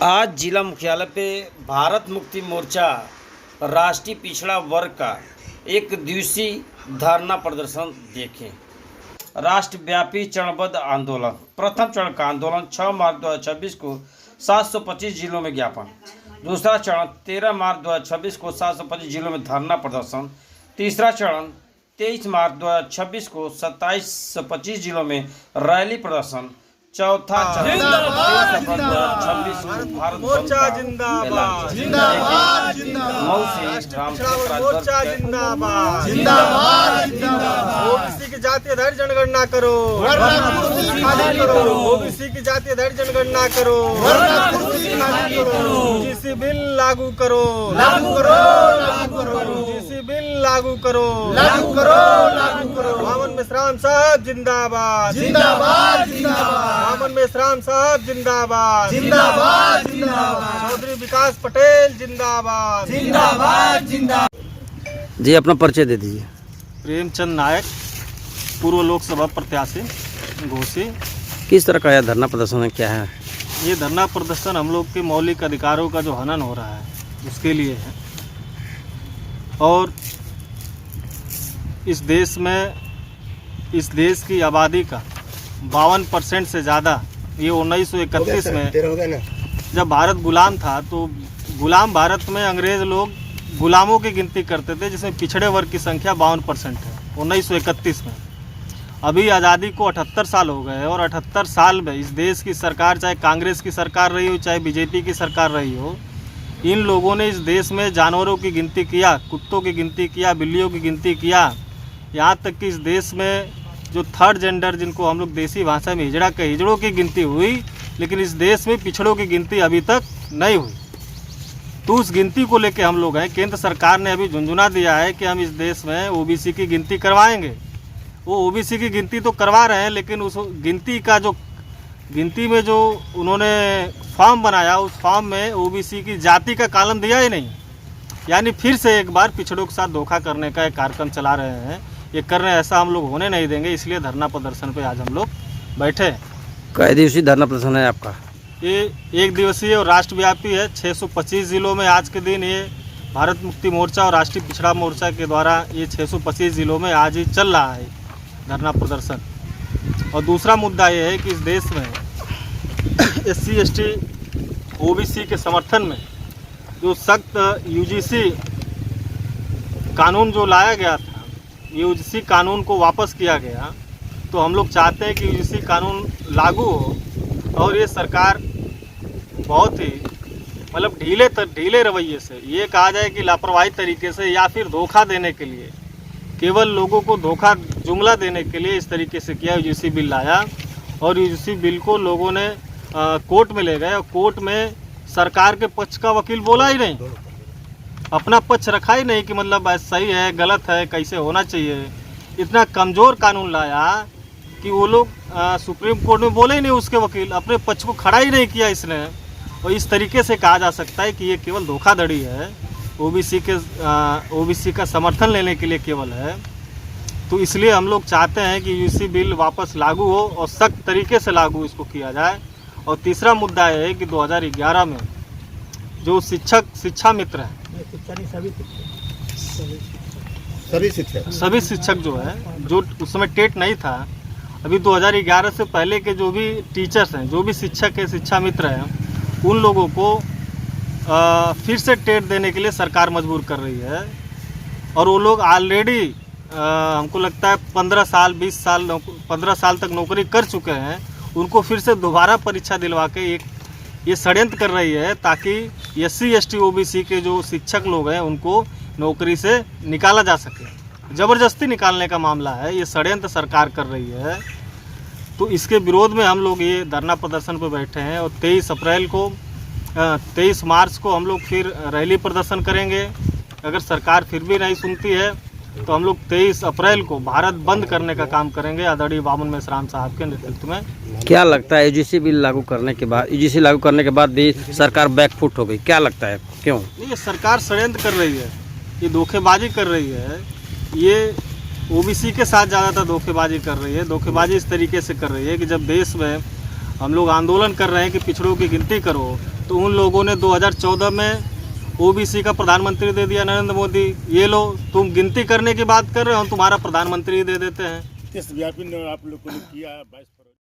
आज जिला मुख्यालय पे भारत मुक्ति मोर्चा राष्ट्रीय पिछड़ा वर्ग का एक दिवसीय धरना प्रदर्शन देखें। राष्ट्रव्यापी चरणबद्ध आंदोलन। प्रथम चरण का आंदोलन 6 मार्च 2026 को 725 जिलों में ज्ञापन। दूसरा चरण 13 मार्च 2026 को 725 जिलों में धरना प्रदर्शन। तीसरा चरण 23 मार्च 2026 को 2725 जिलों में रैली प्रदर्शन। चौथा चरण 26 भारत मोर्चा जिंदाबाद जिंदाबाद मोर्चा जिंदाबाद जिंदाबाद ओबीसी की जातीय धैर्य जनगणना करो, ओबीसी की जातीय धैर्य जनगणना करो, यूजीसी बिल लागू करो, यूजीसी बिल लागू करो, मामन मेश्राम साहब जिंदाबाद जिंदाबाद मामन मेश्राम साहब जिंदाबाद जिंदाबाद चौधरी विकास पटेल जिंदाबाद जिंदाबाद जिंदाबाद। जी अपना परिचय दे दीजिए। प्रेमचंद नायक, पूर्व लोकसभा प्रत्याशी घोसी। किस तरह का यह धरना प्रदर्शन है, क्या है? ये धरना प्रदर्शन हम लोग के मौलिक अधिकारों का जो हनन हो रहा है उसके लिए है। और इस देश में, इस देश की आबादी का 52% से ज़्यादा, ये 1931 में जब भारत गुलाम था तो गुलाम भारत में अंग्रेज़ लोग गुलामों की गिनती करते थे, जिसमें पिछड़े वर्ग की संख्या 52% है 1931 में। अभी आज़ादी को 78 साल हो गए और 78 साल में इस देश की सरकार, चाहे कांग्रेस की सरकार रही हो चाहे बीजेपी की सरकार रही हो, इन लोगों ने इस देश में जानवरों की गिनती किया, कुत्तों की गिनती किया, बिल्लियों की गिनती किया, यहाँ तक कि इस देश में जो थर्ड जेंडर, जिनको हम लोग देसी भाषा में हिजड़ा के, हिजड़ों की गिनती हुई, लेकिन इस देश में पिछड़ों की गिनती अभी तक नहीं हुई। तो उस गिनती को लेके हम लोग हैं, केंद्र सरकार ने अभी झुंझुना दिया है कि हम इस देश में ओबीसी की गिनती करवाएंगे। वो ओबीसी की गिनती तो करवा रहे हैं, लेकिन उस गिनती में जो उन्होंने फॉर्म बनाया, उस फॉर्म में ओबीसी की जाति का कॉलम दिया ही नहीं। यानी फिर से एक बार पिछड़ों के साथ धोखा करने का एक कार्यक्रम चला रहे हैं। ये कर रहे हैं, ऐसा हम लोग होने नहीं देंगे। इसलिए धरना प्रदर्शन पे आज हम लोग बैठे। कई दिवसीय धरना प्रदर्शन है आपका? ये एक दिवसीय और राष्ट्रव्यापी है। 625 जिलों में आज के दिन ये भारत मुक्ति मोर्चा और राष्ट्रीय पिछड़ा मोर्चा के द्वारा ये 625 जिलों में आज ही चल रहा है धरना प्रदर्शन। और दूसरा मुद्दा ये है कि इस देश में SC ST OBC के समर्थन में जो सख्त यूजीसी कानून जो लाया गया था, यूजीसी कानून को वापस किया गया। तो हम लोग चाहते हैं कि यूजीसी कानून लागू हो और ये सरकार बहुत ही मतलब ढीले रवैये से, ये कहा जाए कि लापरवाही तरीके से या फिर धोखा देने के लिए, केवल लोगों को धोखा जुमला देने के लिए इस तरीके से किया, यूजीसी बिल लाया। और यूजीसी बिल को लोगों ने कोर्ट में ले गए और कोर्ट में सरकार के पक्ष का वकील बोला ही नहीं, अपना पक्ष रखा ही नहीं कि मतलब सही है गलत है कैसे होना चाहिए। इतना कमज़ोर कानून लाया कि वो लोग सुप्रीम कोर्ट में बोले ही नहीं, उसके वकील अपने पक्ष को खड़ा ही नहीं किया इसने। और इस तरीके से कहा जा सकता है कि ये केवल धोखाधड़ी है, ओबीसी का समर्थन लेने के लिए केवल है। तो इसलिए हम लोग चाहते हैं कि यूजीसी बिल वापस लागू हो और सख्त तरीके से लागू इसको किया जाए। और तीसरा मुद्दा है कि 2011 में जो शिक्षा मित्र हैं, सभी शिक्षक जो है, जो उस समय टेट नहीं था, अभी 2011 से पहले के जो भी टीचर्स हैं, जो भी शिक्षक है, शिक्षा मित्र हैं, उन लोगों को फिर से टेट देने के लिए सरकार मजबूर कर रही है। और वो लोग ऑलरेडी हमको लगता है 15 साल 20 साल 15 साल तक नौकरी कर चुके हैं, उनको फिर से दोबारा परीक्षा दिलवा के ये षड्यंत्र कर रही है ताकि SC ST OBC के जो शिक्षक लोग हैं उनको नौकरी से निकाला जा सके। ज़बरदस्ती निकालने का मामला है, ये षड्यंत्र सरकार कर रही है। तो इसके विरोध में हम लोग ये धरना प्रदर्शन पर बैठे हैं। और 23 मार्च को हम लोग फिर रैली प्रदर्शन करेंगे। अगर सरकार फिर भी नहीं सुनती है तो हम लोग 23 अप्रैल को भारत बंद करने का काम करेंगे आदरणीय मामन मेश्राम साहब के नेतृत्व में। क्या लगता है यूजीसी बिल लागू करने के बाद, यूजीसी लागू करने के बाद भी सरकार बैकफुट हो गई, क्या लगता है क्यों? ये सरकार षड्यंत्र कर रही है, ये धोखेबाजी कर रही है, ये ओबीसी के साथ ज़्यादातर धोखेबाजी कर रही है। धोखेबाजी इस तरीके से कर रही है कि जब देश में हम लोग आंदोलन कर रहे हैं कि पिछड़ों की गिनती करो, तो उन लोगों ने 2014 में ओबीसी का प्रधानमंत्री दे दिया नरेंद्र मोदी। ये लो, तुम गिनती करने की बात कर रहे हो, हम तुम्हारा प्रधानमंत्री दे देते हैं। देशव्यापी आप लोगों ने किया 22